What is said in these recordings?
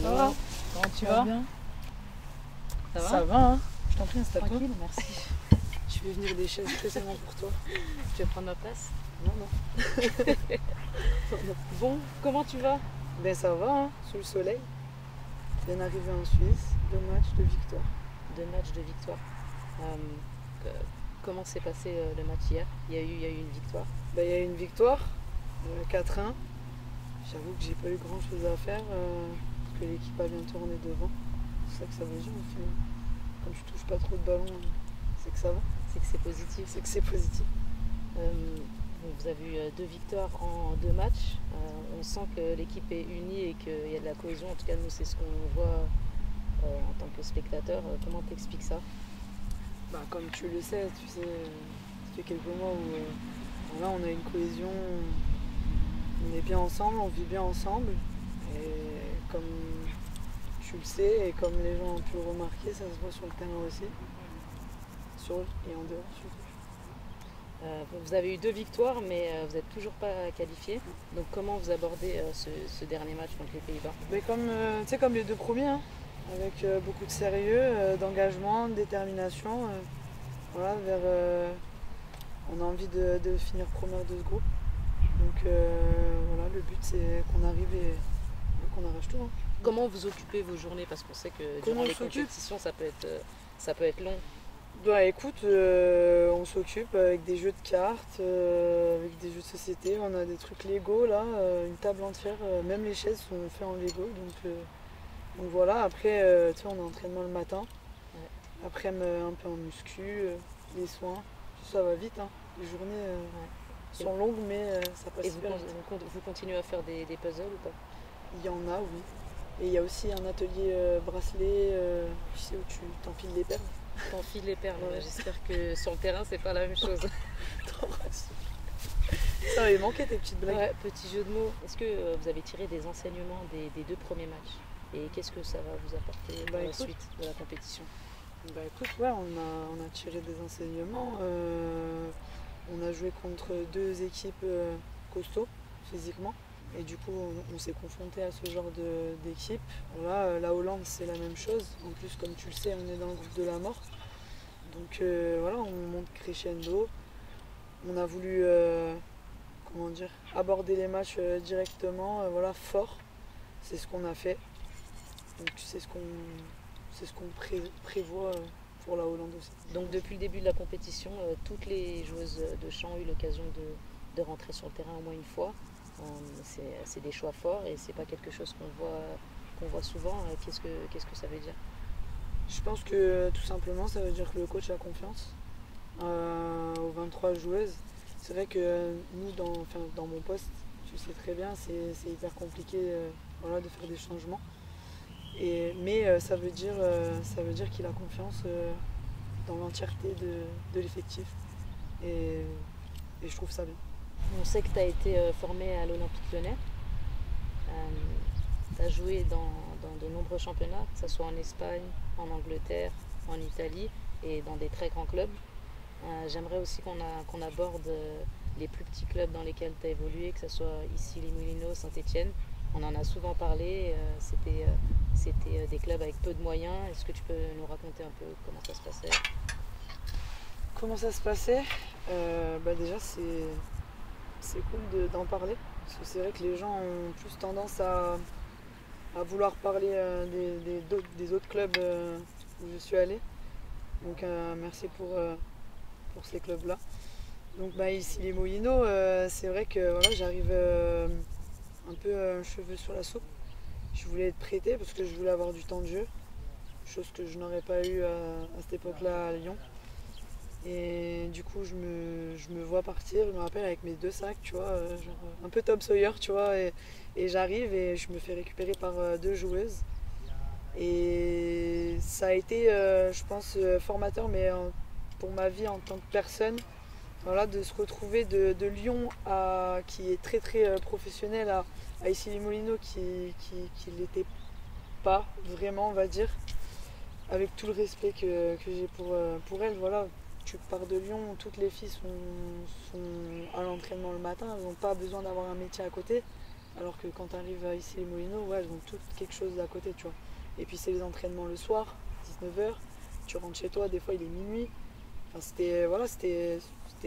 Ça va? Comment tu Ça va vas? bien? Ça va? Ça va, hein? Je t'en prie, installe-toi. Tranquille, merci. Je vais venir des chaises spécialement pour toi. Tu veux prendre ma place? Non, non. Bon, comment tu vas? Ben ça va, hein, sous le soleil. Bien arrivé en Suisse, 2 matchs de victoire. 2 matchs de victoire. Euh, comment s'est passé le match hier? Il y a eu une victoire. Ben il y a eu une victoire, 4-1. J'avoue que j'ai pas eu grand chose à faire parce que l'équipe a bien tourné devant. C'est ça que ça veut dire au final. Comme je touche pas trop de ballon, c'est que ça va. C'est que c'est positif. C'est que c'est positif. Donc vous avez eu 2 victoires en 2 matchs. On sent que l'équipe est unie et qu'il y a de la cohésion. En tout cas, nous, c'est ce qu'on voit en tant que spectateur. Comment t'expliques ça? Bah, comme tu le sais, tu sais, ça fait quelques mois où voilà, on a une cohésion, on est bien ensemble, on vit bien ensemble. Et comme tu le sais et comme les gens ont pu le remarquer, ça se voit sur le terrain aussi. Sur et en dehors surtout. Vous avez eu 2 victoires, mais vous n'êtes toujours pas qualifié. Donc comment vous abordez ce dernier match contre les Pays-Bas? Mais comme, tu sais, comme les 2 premiers, hein, avec beaucoup de sérieux, d'engagement, de détermination. Voilà, on a envie de finir première de ce groupe. Donc voilà, le but c'est qu'on arrive et qu'on arrache tout. Hein. Comment vous occupez vos journées? Parce qu'on sait que Comment durant on les s'occupe compétitions, ça peut être long. Bah écoute, on s'occupe avec des jeux de cartes, avec des jeux de société. On a des trucs Lego là, une table entière, même les chaises sont faites en Lego. Donc voilà, après tu sais, on a entraînement le matin. Ouais. Après un peu en muscu, les soins. Ça va vite, hein. Les journées sont longues mais ça passe Et vous, super vite. vous continuez à faire des puzzles ou pas? Il y en a, oui. Et il y a aussi un atelier bracelet, tu sais, où tu t'empiles les perles. T'enfiles les perles. Ouais. J'espère que sur le terrain, c'est pas la même chose. Ça m'avait manqué tes petites blagues. Ouais, petit jeu de mots. Est-ce que vous avez tiré des enseignements des 2 premiers matchs? Et qu'est-ce que ça va vous apporter pour la suite de la compétition? Bah écoute, ouais, on a tiré des enseignements. On a joué contre 2 équipes costauds physiquement. Et du coup, on s'est confronté à ce genre d'équipe. Voilà, la Hollande, c'est la même chose. En plus, comme tu le sais, on est dans le groupe de la mort. Donc voilà, on monte crescendo. On a voulu comment dire, aborder les matchs directement, voilà, fort. C'est ce qu'on a fait. Donc c'est ce qu'on prévoit pour la Hollande aussi. Donc depuis le début de la compétition, toutes les joueuses de champ ont eu l'occasion de rentrer sur le terrain au moins une fois. C'est des choix forts et c'est pas quelque chose qu'on voit souvent. Qu'est-ce que ça veut dire? Je pense que tout simplement ça veut dire que le coach a confiance aux 23 joueuses. C'est vrai que nous dans mon poste, tu sais très bien, c'est hyper compliqué voilà, de faire des changements. Mais ça veut dire qu'il a confiance dans l'entièreté de l'effectif. Et je trouve ça bien. On sait que tu as été formé à l'Olympique Lyonnais. Tu as joué dans de nombreux championnats, que ce soit en Espagne, en Angleterre, en Italie et dans des très grands clubs. J'aimerais aussi qu'on aborde les plus petits clubs dans lesquels tu as évolué, que ce soit ici les Moulineaux, Saint-Etienne. On en a souvent parlé, c'était des clubs avec peu de moyens. Est-ce que tu peux nous raconter un peu comment ça se passait? Comment ça se passait? Bah déjà c'est cool d'en parler, parce que c'est vrai que les gens ont plus tendance à vouloir parler des autres clubs où je suis allée. Donc merci pour ces clubs-là. Donc bah, ici les Moulineaux, c'est vrai que voilà, j'arrive un peu cheveux sur la soupe. Je voulais être prêtée parce que je voulais avoir du temps de jeu, chose que je n'aurais pas eu à cette époque-là à Lyon. Et du coup, je me vois partir, je me rappelle avec mes 2 sacs, tu vois, genre, un peu Tom Sawyer, tu vois, et j'arrive et je me fais récupérer par 2 joueuses. Et ça a été, je pense, formateur, mais pour ma vie en tant que personne, voilà, de se retrouver de Lyon qui est très très professionnel à Issy-les-Moulineaux qui ne l'était pas vraiment, on va dire, avec tout le respect que j'ai pour elles, voilà. Tu pars de Lyon, toutes les filles sont à l'entraînement le matin, elles n'ont pas besoin d'avoir un métier à côté. Alors que quand tu arrives à ici les Moulineaux, ouais, elles ont toutes quelque chose à côté, tu vois. Et puis c'est les entraînements le soir, 19 h. Tu rentres chez toi, des fois il est minuit. Enfin, c'était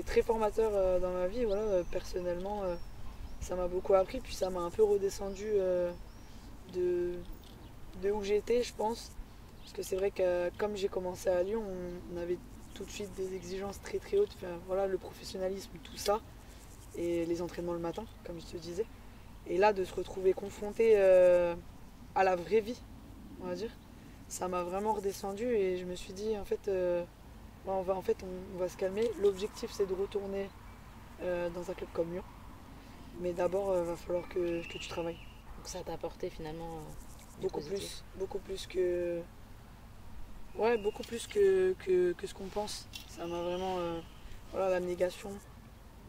très formateur dans ma vie. Voilà, personnellement, ça m'a beaucoup appris. Puis ça m'a un peu redescendu de, de où j'étais, je pense. Parce que c'est vrai que comme j'ai commencé à Lyon, on avait tout de suite des exigences très très hautes. Enfin, voilà, le professionnalisme, tout ça. Et les entraînements le matin, comme je te disais. Et là, de se retrouver confronté à la vraie vie, on va dire, ça m'a vraiment redescendu. Et je me suis dit, en fait, on va se calmer. L'objectif, c'est de retourner dans un club comme Lyon. Mais d'abord, il va falloir que tu travailles. Donc ça t'a apporté finalement beaucoup plus que... Ouais, beaucoup plus que ce qu'on pense. Ça m'a vraiment... voilà, l'abnégation,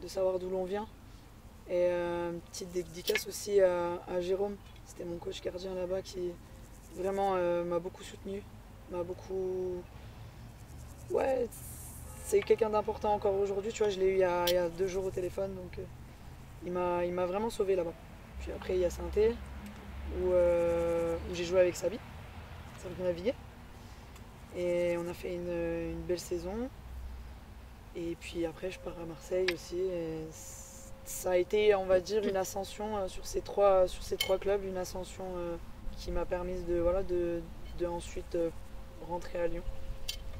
de savoir d'où l'on vient. Et petite dédicace aussi à Jérôme. C'était mon coach gardien là-bas qui vraiment m'a beaucoup soutenu. M'a beaucoup... Ouais, c'est quelqu'un d'important encore aujourd'hui. Tu vois, je l'ai eu il y a 2 jours au téléphone. Donc il m'a vraiment sauvé là-bas. Puis après, il y a Saint-Étienne où j'ai joué avec Sabi Naviguer. Et on a fait une belle saison. Et puis après, je pars à Marseille aussi. Et ça a été, on va dire, une ascension sur ces trois clubs, une ascension qui m'a permis de ensuite rentrer à Lyon.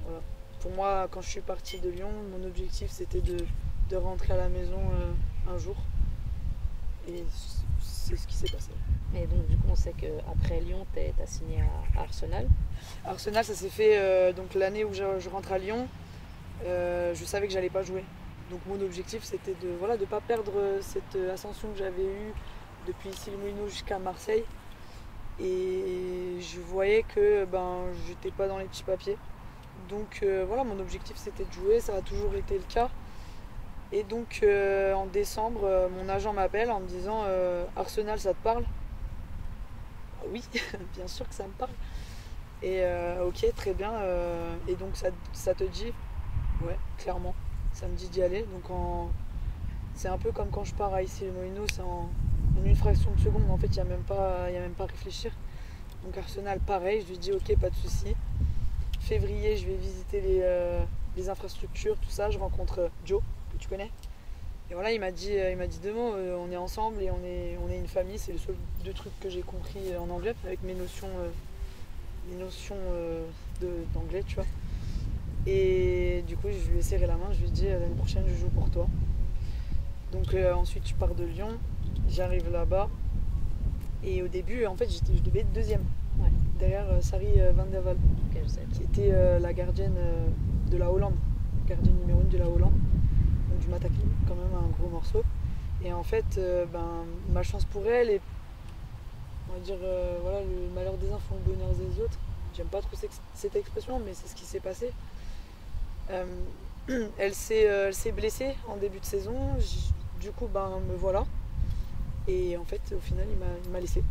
Voilà. Pour moi, quand je suis partie de Lyon, mon objectif c'était de rentrer à la maison un jour. Et c'est ce qui s'est passé. Et donc du coup, on sait qu'après Lyon, t'as signé à Arsenal. Arsenal, ça s'est fait donc l'année où je rentre à Lyon. Je savais que j'allais pas jouer. Donc mon objectif c'était de ne pas perdre cette ascension que j'avais eue depuis ici les Moulineaux jusqu'à Marseille. Et je voyais que j'étais pas dans les petits papiers. Donc voilà, mon objectif c'était de jouer, ça a toujours été le cas. Et donc en décembre, mon agent m'appelle en me disant Arsenal, ça te parle? Oui, bien sûr que ça me parle. Et ok, très bien. Et donc ça te dit? Ouais, clairement. Ça me dit d'y aller. Donc c'est un peu comme quand je pars à ici les Moulineaux, c'est en une fraction de seconde. En fait, il n'y a même pas à réfléchir. Donc Arsenal, pareil, je lui dis ok, pas de souci. Février, je vais visiter les infrastructures, tout ça. Je rencontre Joe, que tu connais. Et voilà, il m'a dit 2 mots, on est ensemble et on est une famille. C'est le seul 2 trucs que j'ai compris en anglais, avec mes notions d'anglais, tu vois. Et du coup, je lui ai serré la main, je lui ai dit l'année prochaine, je joue pour toi. Donc ensuite, je pars de Lyon, j'arrive là-bas. Et au début, en fait, je devais être 2e. Ouais. Derrière Sari Van der Waal, qui était la gardienne de la Hollande, gardienne numéro 1 de la Hollande. Donc du Matakli, quand même un gros morceau. Et en fait, ma chance pour elle, et on va dire, voilà, le malheur des uns font le bonheur des autres. J'aime pas trop cette expression, mais c'est ce qui s'est passé. Elle s'est blessée en début de saison. Du coup, me voilà. Et en fait, au final, il m'a laissé.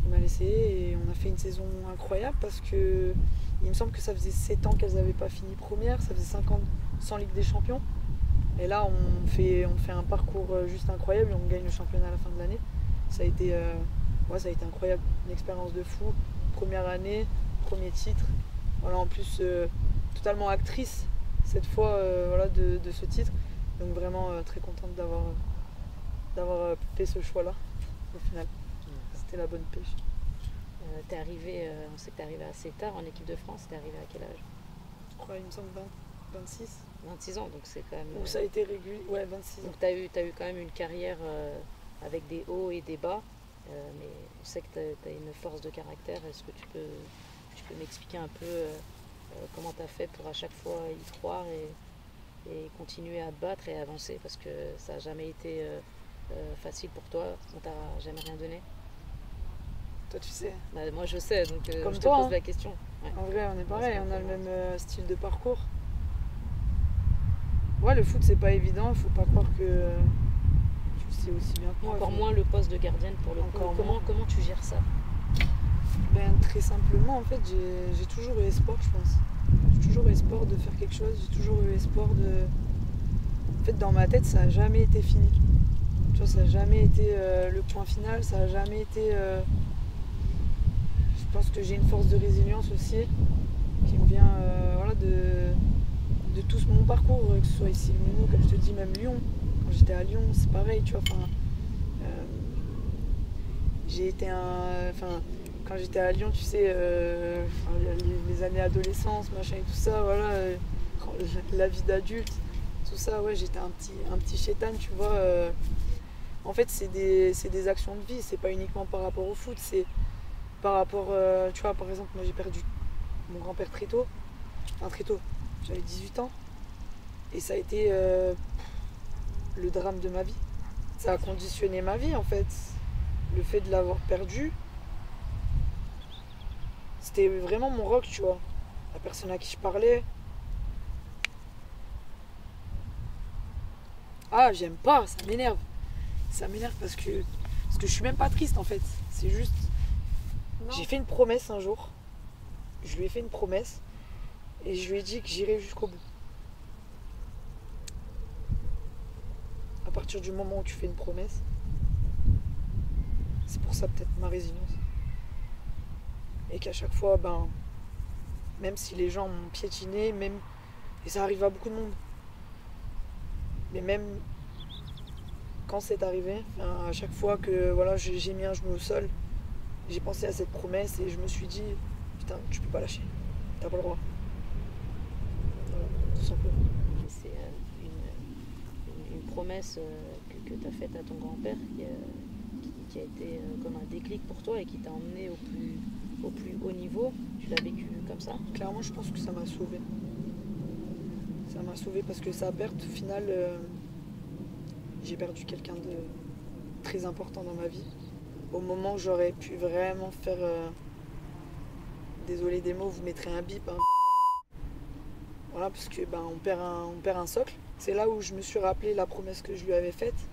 Il m'a laissé et on a fait une saison incroyable parce que il me semble que ça faisait 7 ans qu'elles n'avaient pas fini première. Ça faisait 5 ans sans Ligue des Champions. Et là, on fait un parcours juste incroyable et on gagne le championnat à la fin de l'année. Ça a été incroyable. Une expérience de fou. Première année, premier titre. Voilà, en plus, totalement actrice cette fois de ce titre. Donc vraiment très contente d'avoir fait ce choix-là au final. C'était la bonne pêche. On sait que t'es arrivé assez tard en équipe de France. T'es arrivé à quel âge? Je crois, il me semble 26. 26 ans, donc c'est quand même... Où ça a été régulier, ouais, 26 ans. Donc t'as eu quand même une carrière avec des hauts et des bas, mais on sait que t'as une force de caractère. Est-ce que tu peux m'expliquer un peu comment t'as fait pour à chaque fois y croire et continuer à te battre et avancer, parce que ça n'a jamais été facile pour toi, on t'a jamais rien donné? Toi tu sais. Moi je sais, donc comme je te toi, pose la question. Ouais. En vrai on est pareil, on a le même style de parcours. Ouais, le foot c'est pas évident, faut pas croire que tu sais aussi bien que moi. Encore moins le poste de gardienne pour le coup. Comment tu gères ça? Très simplement, en fait, j'ai toujours eu espoir, je pense. J'ai toujours eu espoir de faire quelque chose, j'ai toujours eu espoir de... En fait, dans ma tête, ça n'a jamais été fini. Tu vois, ça n'a jamais été le point final, ça n'a jamais été... Je pense que j'ai une force de résilience aussi qui me vient voilà, de tout mon parcours, que ce soit ici Limoux, comme je te dis, même Lyon. Quand j'étais à Lyon, c'est pareil, tu vois. J'ai été quand j'étais à Lyon, tu sais, les années adolescence, machin et tout ça, voilà, la vie d'adulte, tout ça, ouais, j'étais un petit chétan, tu vois. En fait, c'est des actions de vie, c'est pas uniquement par rapport au foot, c'est par rapport, tu vois, par exemple, moi j'ai perdu mon grand-père très tôt, j'avais 18 ans, et ça a été le drame de ma vie. Ça a conditionné ma vie, en fait. Le fait de l'avoir perdu, c'était vraiment mon rock, tu vois. La personne à qui je parlais. Ah, j'aime pas, ça m'énerve. Ça m'énerve parce que je suis même pas triste, en fait. C'est juste... Non. J'ai fait une promesse un jour. Je lui ai fait une promesse. Et je lui ai dit que j'irai jusqu'au bout. À partir du moment où tu fais une promesse, c'est pour ça peut-être ma résilience. Et qu'à chaque fois, même si les gens m'ont piétiné, et ça arrive à beaucoup de monde, mais même quand c'est arrivé, à chaque fois que voilà, j'ai mis un genou au sol, j'ai pensé à cette promesse et je me suis dit, putain, tu peux pas lâcher, t'as pas le droit. Voilà, tout simplement. C'est une promesse que tu as faite à ton grand-père qui a été comme un déclic pour toi et qui t'a emmené au plus haut niveau. Tu l'as vécu comme ça? Clairement, je pense que ça m'a sauvé. Ça m'a sauvé parce que sa perte, au final, j'ai perdu quelqu'un de très important dans ma vie. Au moment où j'aurais pu vraiment faire... désolé des mots, vous mettrez un bip. Hein. Voilà, parce que on perd un socle. C'est là où je me suis rappelé la promesse que je lui avais faite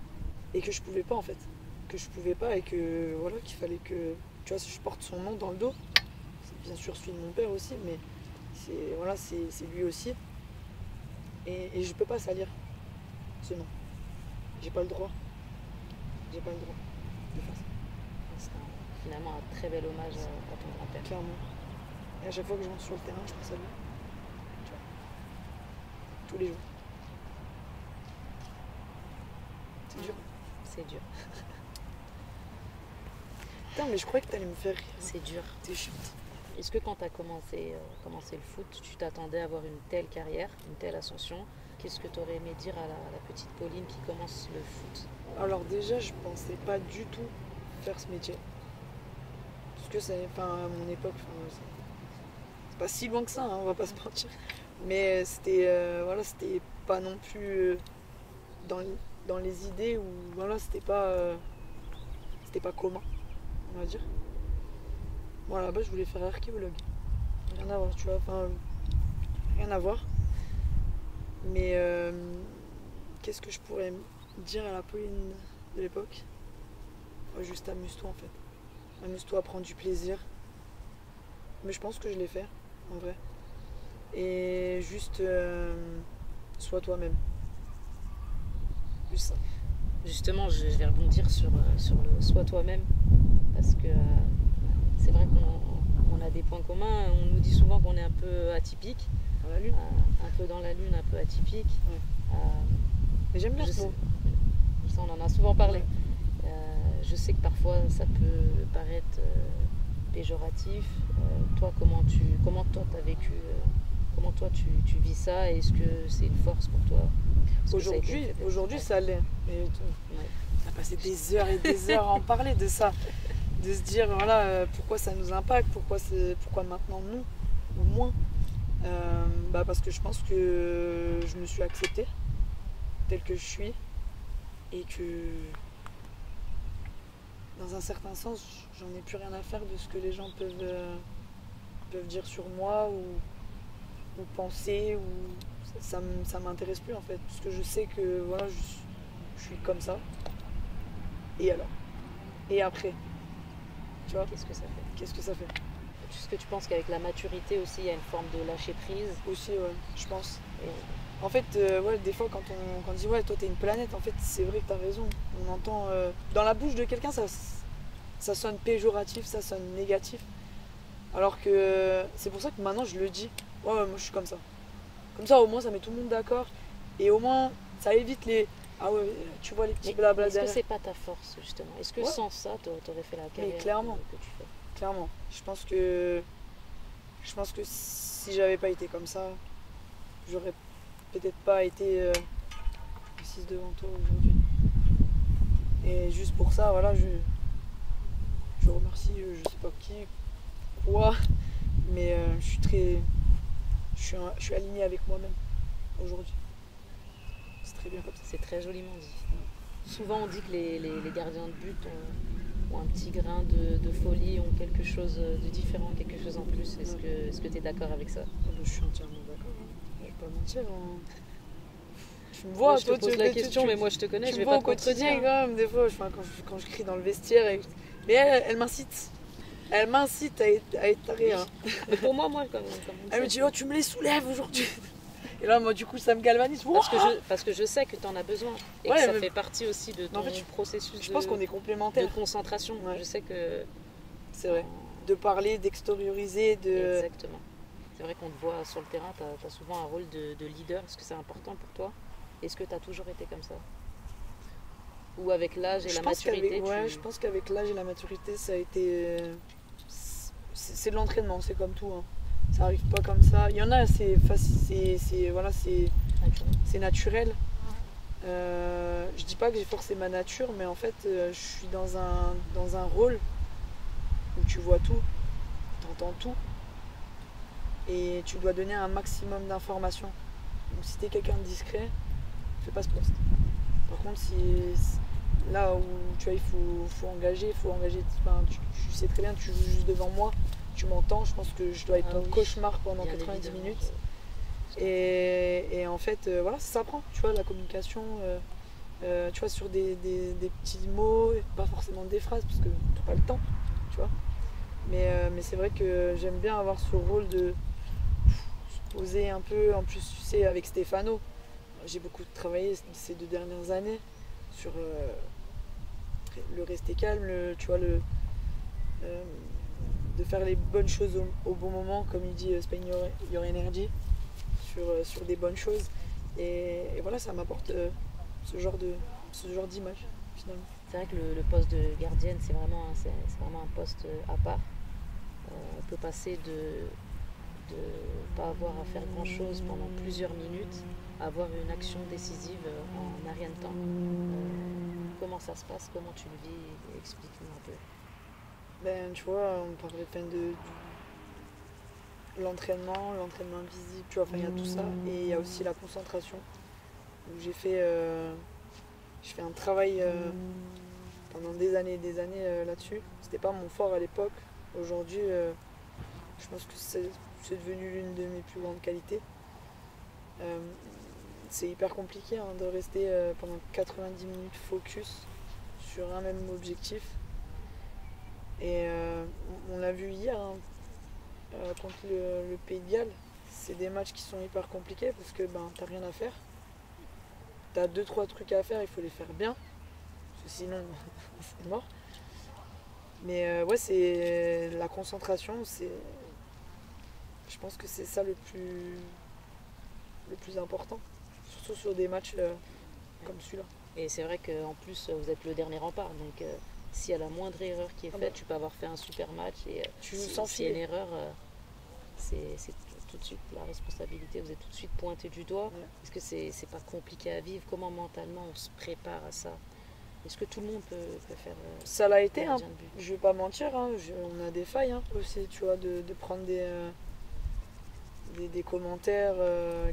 et que je pouvais pas en fait. Que je pouvais pas et que voilà, qu'il fallait que... Tu vois, si je porte son nom dans le dos, c'est bien sûr celui de mon père aussi, mais c'est lui aussi. Et je peux pas salir ce nom. J'ai pas le droit. J'ai pas le droit de faire ça. C'est finalement un très bel hommage à ton grand-père. Clairement. Et à chaque fois que je monte sur le terrain, je pense à lui. Tu vois. Tous les jours. C'est dur. C'est dur. Putain, mais je croyais que t'allais me faire rire. C'est dur. T'es chiante. Est-ce que quand tu as commencé le foot, tu t'attendais à avoir une telle carrière, une telle ascension? Qu'est-ce que tu aurais aimé dire à la petite Pauline qui commence le foot? Alors déjà, je pensais pas du tout faire ce métier. Parce que à mon époque, c'est pas si loin que ça, hein, on va pas se mentir. Mais c'était pas non plus dans les idées où voilà, c'était pas commun, on va dire. Moi là-bas, je voulais faire archéologue. Rien à voir, tu vois, rien à voir. Mais qu'est-ce que je pourrais dire à la Pauline de l'époque? Juste amuse-toi en fait. Amuse-toi à prendre du plaisir. Mais je pense que je l'ai fait, en vrai. Et juste sois toi-même. Juste ça. Justement, je vais rebondir sur le sois toi-même, parce que c'est vrai qu'on a des points communs. On nous dit souvent qu'on est un peu atypique. Dans la lune. Un peu dans la lune, un peu atypique. Ouais. Mais j'aime bien ce mot. Ça, on en a souvent parlé. Ouais. Je sais que parfois ça peut paraître péjoratif. Toi, comment toi t'as vécu, comment toi tu vis ça? Est-ce que c'est une force pour toi? Aujourd'hui, ça l'est. Mais on a passé des heures et des heures à en parler de ça. De se dire, voilà, pourquoi ça nous impacte, pourquoi maintenant nous, ou moins. Parce que je pense que je me suis acceptée telle que je suis et que dans un certain sens, j'en ai plus rien à faire de ce que les gens peuvent dire sur moi ou penser ou ça m'intéresse plus en fait parce que je sais que voilà je suis comme ça et alors et après tu vois qu'est-ce que ça fait? Qu'est-ce que ça fait? Est-ce que tu penses qu'avec la maturité aussi, il y a une forme de lâcher prise? Aussi, ouais, je pense. Et En fait, ouais, des fois, quand on dit ouais, toi t'es une planète, en fait, c'est vrai que t'as raison. On entend dans la bouche de quelqu'un, ça sonne péjoratif, ça sonne négatif. Alors que c'est pour ça que maintenant je le dis. Ouais, ouais, moi je suis comme ça. Comme ça, au moins, ça met tout le monde d'accord. Et au moins, ça évite les. Ah ouais, tu vois les petits mais blabla est-ce que derrière. c'est pas ta force, justement? Est-ce que Ouais, sans ça, t'aurais fait la carrière clairement. que tu fais? Clairement. Je pense que si j'avais pas été comme ça, j'aurais peut-être pas été assise devant toi aujourd'hui. Et juste pour ça, voilà, je remercie, je sais pas qui, quoi, mais je suis aligné avec moi-même aujourd'hui. C'est très bien comme ça. C'est très joliment dit. Souvent, on dit que les gardiens de but ont un petit grain de folie, ont quelque chose de différent, quelque chose en plus. Est-ce que tu es d'accord avec ça? Je suis entièrement d'accord. Je vais pas mentir. Tu me vois, ouais, je te toi, pose la question, mais moi je te connais, je vais pas te quotidien contredire. quand même, des fois, quand je crie dans le vestiaire. Mais elle m'incite. Elle m'incite à être taré. Hein. Mais pour moi, comme elle me dit, oh, tu me les soulèves aujourd'hui. Et là, moi, du coup, ça me galvanise. Parce que je sais que tu en as besoin. Et ouais, que ça fait partie aussi de ton processus je pense qu'on est complémentaires. De concentration. Ouais. Je sais que... C'est vrai. De parler, d'extérioriser, de... Exactement. C'est vrai qu'on te voit sur le terrain, tu as souvent un rôle de leader. Est-ce que c'est important pour toi? Est-ce que tu as toujours été comme ça? Ou avec l'âge et la maturité je pense qu'avec l'âge et la maturité, ça a été... C'est de l'entraînement, c'est comme tout. Hein. Ça arrive pas comme ça. Il y en a, c'est naturel. Je dis pas que j'ai forcé ma nature, mais en fait, je suis dans un rôle où tu vois tout, tu entends tout, et tu dois donner un maximum d'informations. Donc si tu es quelqu'un de discret, fais pas ce poste. Par contre, là où tu vois, il faut engager, enfin, tu sais très bien, tu joues juste devant moi, tu m'entends, je pense que je dois être ton cauchemar pendant 90 minutes. Et en fait, voilà, ça s'apprend, tu vois, la communication, tu vois, sur des petits mots, pas forcément des phrases, parce que t'as pas le temps, tu vois. Mais c'est vrai que j'aime bien avoir ce rôle de se poser un peu, en plus, tu sais, avec Stéphano. J'ai beaucoup travaillé ces 2 dernières années sur le rester calme, tu vois, de faire les bonnes choses au bon moment, comme il dit Spain Your Energy, sur des bonnes choses. Et voilà, ça m'apporte ce genre d'image, finalement. C'est vrai que le poste de gardienne, c'est vraiment un poste à part. On peut passer de pas avoir à faire grand chose pendant plusieurs minutes à avoir une action décisive en un rien de temps. Comment ça se passe? Comment tu le vis? Explique-nous un peu. Ben, tu vois, on parlait de l'entraînement visible, tu vois, enfin il y a tout ça. Et il y a aussi la concentration. Où j'ai fait un travail pendant des années là-dessus. C'était pas mon fort à l'époque. Aujourd'hui, je pense que c'est devenu l'une de mes plus grandes qualités. C'est hyper compliqué de rester pendant 90 minutes focus sur un même objectif. Et on l'a vu hier contre le Pays de Galles. C'est des matchs qui sont hyper compliqués parce que t'as rien à faire. T'as 2-3 trucs à faire, il faut les faire bien. Parce que sinon, c'est mort. Mais ouais, c'est la concentration, je pense que c'est ça le plus important. Surtout sur des matchs comme celui-là. Et c'est vrai qu'en plus, vous êtes le dernier rempart. Donc s'il y a la moindre erreur qui est faite, tu peux avoir fait un super match. Et s'il y a une erreur, c'est tout de suite la responsabilité. Vous êtes tout de suite pointé du doigt. Ouais. Est-ce que c'est pas compliqué à vivre? Comment mentalement on se prépare à ça? Est-ce que tout le monde peut faire ça l'a été, hein. Je vais pas mentir, hein. On a des failles aussi, tu vois, de prendre des commentaires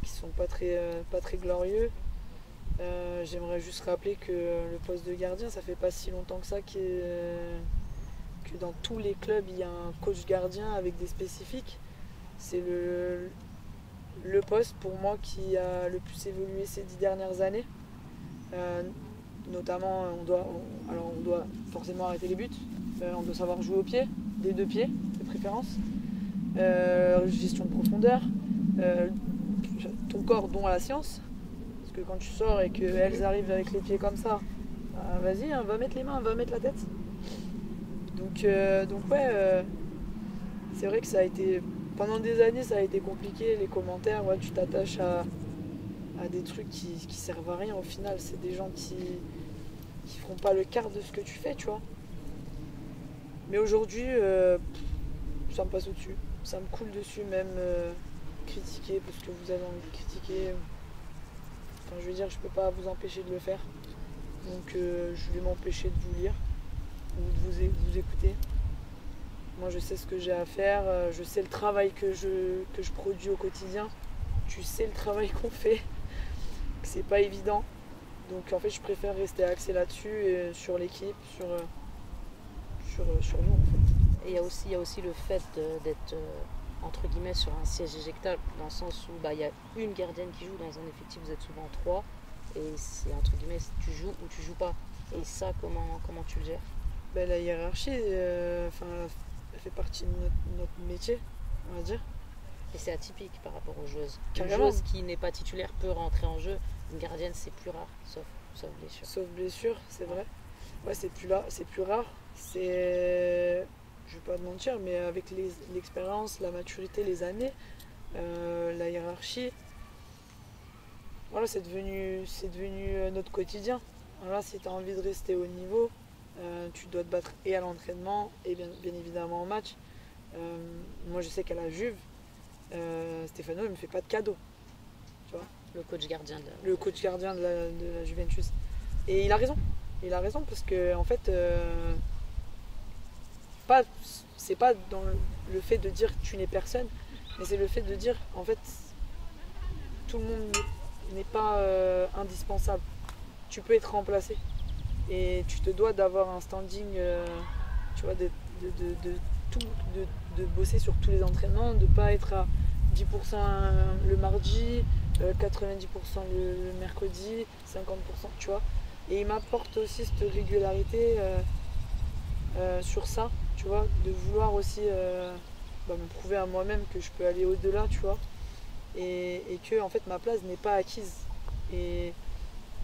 qui sont pas très glorieux. J'aimerais juste rappeler que le poste de gardien, ça fait pas si longtemps que ça que dans tous les clubs il y a un coach gardien avec des spécifiques. C'est le poste pour moi qui a le plus évolué ces 10 dernières années. Notamment, on doit forcément arrêter les buts. On doit savoir jouer au pied, des 2 pieds, de préférence. expérience, gestion de profondeur, ton corps don à la science. Parce que quand tu sors et qu'elles arrivent avec les pieds comme ça, bah, vas-y, hein, va mettre les mains, va mettre la tête. Donc ouais, c'est vrai que ça a été, pendant des années, ça a été compliqué, les commentaires, ouais, tu t'attaches à des trucs qui servent à rien au final. C'est des gens qui feront pas le quart de ce que tu fais, tu vois. Mais aujourd'hui, ça me passe au-dessus. Ça me coule dessus, même critiquer parce que vous avez envie de critiquer. Enfin, je veux dire, je peux pas vous empêcher de le faire. Donc, je vais m'empêcher de vous lire ou de vous écouter. Moi, je sais ce que j'ai à faire. Je sais le travail que je produis au quotidien. Tu sais le travail qu'on fait. Que c'est pas évident. Donc, en fait, je préfère rester axé là-dessus et sur l'équipe, sur nous, en fait. Et il y a aussi le fait d'être entre guillemets sur un siège éjectable, dans le sens où il y a une gardienne qui joue dans un effectif, vous êtes souvent 3, et c'est entre guillemets tu joues ou tu joues pas. Et ça, comment tu le gères? Ben, la hiérarchie, elle fait partie de notre métier, on va dire. Et c'est atypique par rapport aux joueuses. Carrément. Une joueuse qui n'est pas titulaire peut rentrer en jeu. Une gardienne, c'est plus rare, sauf blessure. Sauf blessure, c'est vrai. Ouais, c'est plus rare. C'est, je vais pas te mentir, mais avec l'expérience, la maturité, les années, la hiérarchie, voilà, c'est devenu notre quotidien. Voilà, si tu as envie de rester au niveau, tu dois te battre et à l'entraînement et bien évidemment au match. Moi, je sais qu'à la Juve, Stefano ne me fait pas de cadeau. Tu vois, le coach gardien de la Juventus. Et il a raison. Il a raison parce que en fait, c'est pas dans le fait de dire que tu n'es personne, mais c'est le fait de dire en fait tout le monde n'est pas indispensable. Tu peux être remplacé et tu te dois d'avoir un standing, tu vois, de bosser sur tous les entraînements, de pas être à 10% le mardi, 90% le mercredi, 50%, tu vois. Et il m'apporte aussi cette régularité sur ça, tu vois, de vouloir aussi me prouver à moi-même que je peux aller au-delà, tu vois, et que en fait ma place n'est pas acquise. Et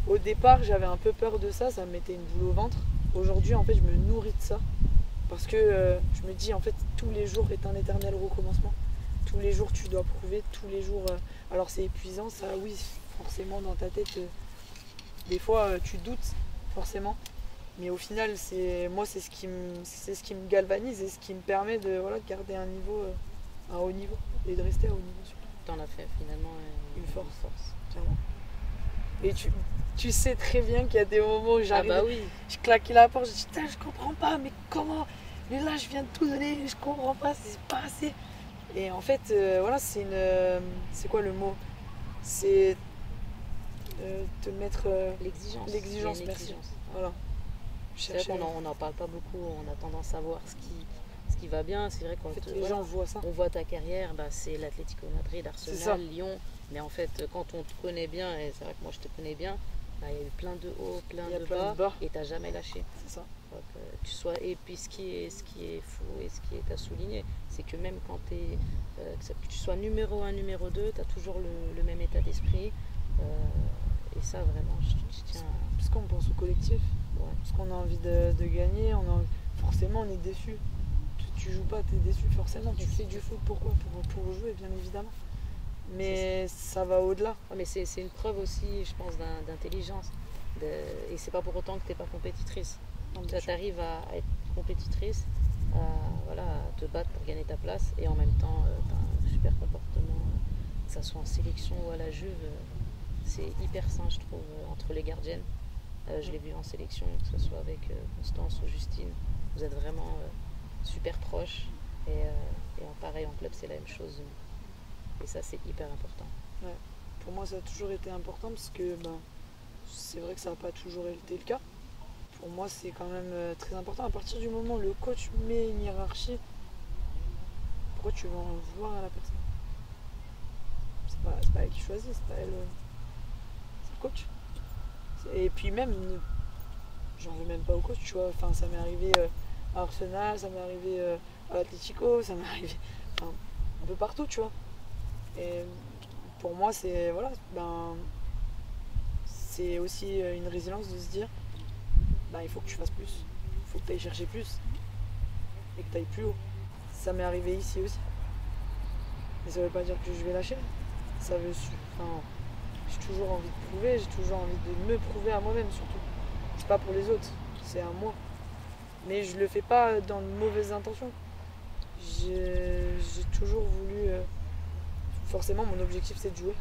au départ, j'avais un peu peur de ça, ça me mettait une boule au ventre. Aujourd'hui, en fait, je me nourris de ça parce que je me dis en fait tous les jours est un éternel recommencement. Tous les jours, tu dois prouver, tous les jours. Alors c'est épuisant, ça, oui, forcément dans ta tête. Des fois, tu doutes forcément, mais au final, c'est ce qui me galvanise et ce qui me permet de garder un haut niveau et de rester à haut niveau surtout. T'en as fait finalement une force, clairement. Et tu sais très bien qu'il y a des moments où j'arrive, je claquais la porte, je dis putain, je comprends pas, mais comment? Mais là, je viens de tout donner, je comprends pas, c'est pas assez. Et en fait, c'est quoi le mot? C'est te mettre l'exigence, merci. Voilà. C'est vrai qu'on n'en parle pas beaucoup, on a tendance à voir ce qui va bien. C'est vrai quand les gens voient ça. On voit ta carrière, c'est l'Atlético Madrid, Arsenal, Lyon. Mais en fait, quand on te connaît bien, et c'est vrai que moi je te connais bien, il y a eu plein de hauts, plein de bas, et t'as jamais lâché. C'est ça. Donc, et puis ce qui est fou et ce qui est à souligner, c'est que même quand que tu sois numéro 1, numéro 2, tu as toujours le même état d'esprit. Et ça, vraiment, je tiens à... Parce qu'on pense au collectif, parce qu'on a envie de gagner, forcément on est déçu. Tu joues pas, tu es déçu, forcément. Tu fais du foot, pourquoi? Pour jouer, bien évidemment. Mais ça va au-delà. Mais c'est une preuve aussi, je pense, d'intelligence. Et c'est pas pour autant que tu n'es pas compétitrice. Tu arrives à être compétitrice, à te battre pour gagner ta place, et en même temps, tu as un super comportement, que ça soit en sélection ou à la Juve. C'est hyper sain, je trouve, entre les gardiennes. Je l'ai vu en sélection, que ce soit avec Constance ou Justine. Vous êtes vraiment super proches. Et pareil, en club, c'est la même chose. Et ça, c'est hyper important. Ouais. Pour moi, ça a toujours été important parce que c'est vrai que ça n'a pas toujours été le cas. Pour moi, c'est quand même très important. À partir du moment où le coach met une hiérarchie, pourquoi tu vas en vouloir à la personne? C'est pas elle qui choisit, c'est pas elle. C'est le coach. Et puis même, j'en veux même pas au coach, tu vois. Enfin, ça m'est arrivé à Arsenal, ça m'est arrivé à l'Atlético, ça m'est arrivé enfin, un peu partout, tu vois. Et pour moi, c'est voilà, c'est aussi une résilience de se dire il faut que tu fasses plus, il faut que tu ailles chercher plus et que tu ailles plus haut. Ça m'est arrivé ici aussi. Mais ça veut pas dire que je vais lâcher. Ça veut, j'ai toujours envie de prouver, j'ai toujours envie de me prouver à moi-même surtout. C'est pas pour les autres, c'est à moi. Mais je le fais pas dans de mauvaises intentions. J'ai toujours voulu. Forcément, mon objectif c'est de jouer.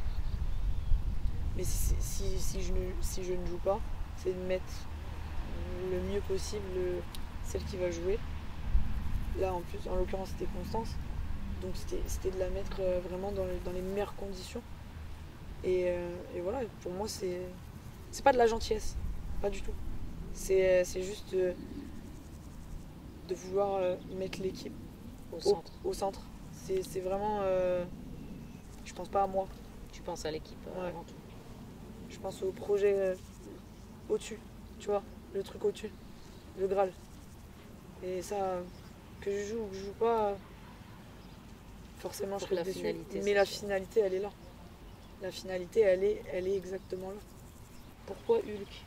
Mais si je ne joue pas, c'est de mettre le mieux possible celle qui va jouer. Là, en plus, en l'occurrence, c'était Constance. Donc, c'était de la mettre vraiment dans les meilleures conditions. Et voilà, pour moi, c'est pas de la gentillesse. Pas du tout. C'est juste de vouloir mettre l'équipe au centre. C'est vraiment. Je pense pas à moi. Tu penses à l'équipe avant tout. Je pense au projet au-dessus, tu vois, le truc au-dessus, le Graal. Et ça, que je joue ou que je joue pas, forcément je serai déçu. Mais la finalité, elle est là. La finalité, elle est exactement là. Pourquoi Hulk?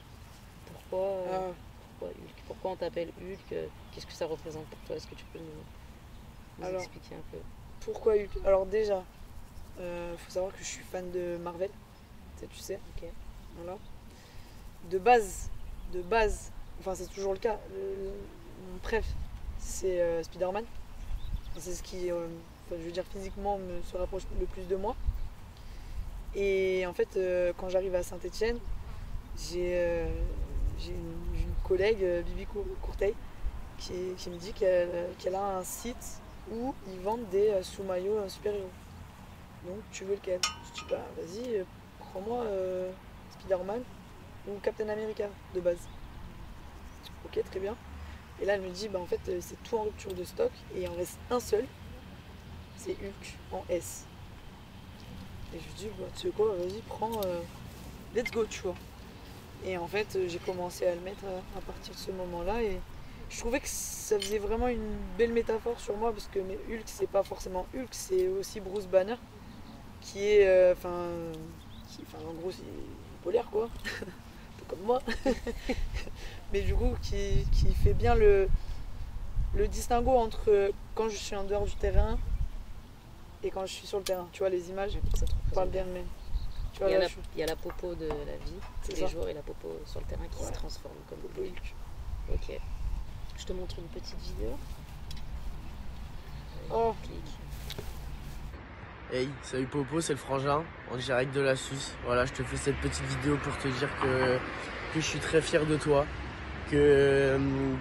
Pourquoi Hulk? Pourquoi on t'appelle Hulk? Qu'est-ce que ça représente pour toi? Est-ce que tu peux nous expliquer un peu? Pourquoi Hulk? Alors déjà, faut savoir que je suis fan de Marvel. Tu sais. Ok. Voilà. De base, enfin c'est toujours le cas, mon préf c'est Spider-Man. C'est ce qui, je veux dire physiquement, se rapproche le plus de moi. Et en fait, quand j'arrive à Saint-Etienne, j'ai une collègue, Bibi Courteil, qui me dit qu'elle a un site où ils vendent des sous-maillots super-héros. Donc tu veux lequel? Je dis vas-y, prends-moi Spider-Man ou Captain America de base. Ok, très bien. Et là elle me dit en fait c'est tout en rupture de stock et il en reste un seul, c'est Hulk en S. Et je lui dis tu sais quoi, vas-y prends, let's go, tu vois. Et en fait j'ai commencé à le mettre à partir de ce moment-là et je trouvais que ça faisait vraiment une belle métaphore sur moi parce que Hulk c'est pas forcément Hulk, c'est aussi Bruce Banner qui est en gros c'est polaire quoi, un peu comme moi. Mais du coup qui fait bien le distinguo entre quand je suis en dehors du terrain et quand je suis sur le terrain. Tu vois, les images parlent bien de même. Il y a la popo de la vie tous les jours et la popo sur le terrain qui se transforme comme popo Hulk. Ok. Je te montre une petite vidéo. Oh. Hey, salut Popo, c'est le frangin, en direct de la Suisse. Voilà, je te fais cette petite vidéo pour te dire que je suis très fier de toi, que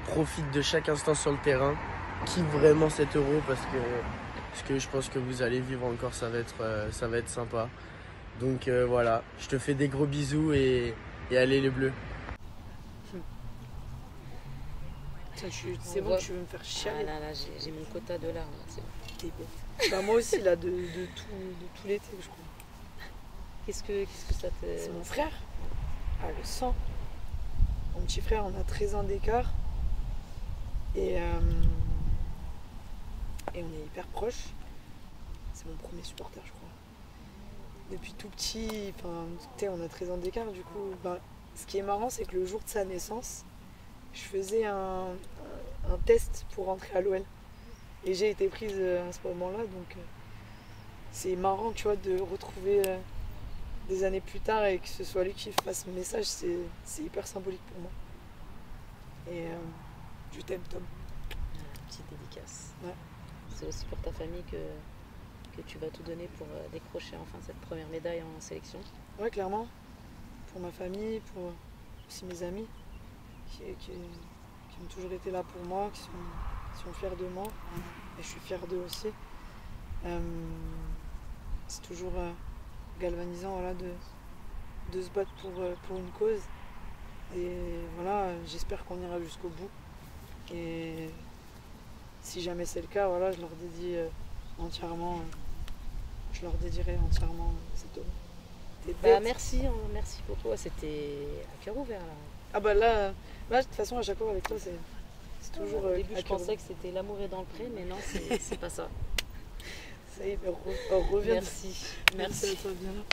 profite de chaque instant sur le terrain, kiffe vraiment cet Euro parce que je pense que vous allez vivre encore, ça va être sympa. Donc voilà, je te fais des gros bisous et allez les Bleus. C'est bon, tu veux me faire chialer. Ah là, j'ai mon quota de larmes. T'es bête. Moi aussi, là, de tout l'été, je crois. Qu'est-ce que ça te... C'est mon frère. Ah, le sang. Mon petit frère, on a 13 ans d'écart. Et on est hyper proches. C'est mon premier supporter, je crois. Depuis tout petit, on a 13 ans d'écart, du coup. Ce qui est marrant, c'est que le jour de sa naissance, je faisais un test pour rentrer à l'OL. Et j'ai été prise à ce moment-là, donc c'est marrant, tu vois, de retrouver des années plus tard et que ce soit lui qui fasse le message, c'est hyper symbolique pour moi. Et je t'aime, Tom. Petite dédicace. Ouais. C'est aussi pour ta famille que tu vas tout donner pour décrocher enfin cette première médaille en sélection. Ouais, clairement. Pour ma famille, pour aussi mes amis qui ont toujours été là pour moi, qui sont fiers de moi. Et je suis fière d'eux aussi. C'est toujours galvanisant de se battre pour une cause. Et voilà, j'espère qu'on ira jusqu'au bout. Et si jamais c'est le cas, voilà, je leur dédie entièrement. Je leur dédierai entièrement cet homme. Merci pour toi, c'était à cœur ouvert là. Ah là, de toute façon, à chaque fois avec toi, c'est c'est toujours. Au début, je pensais que c'était l'amour est dans le pré, mais non, c'est pas ça. Ça y est, on revient. Merci. Merci à toi, bien là.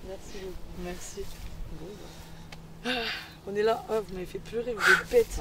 Merci beaucoup. Merci. Bon, bah. On est là, oh, vous m'avez fait pleurer, vous êtes bêtes.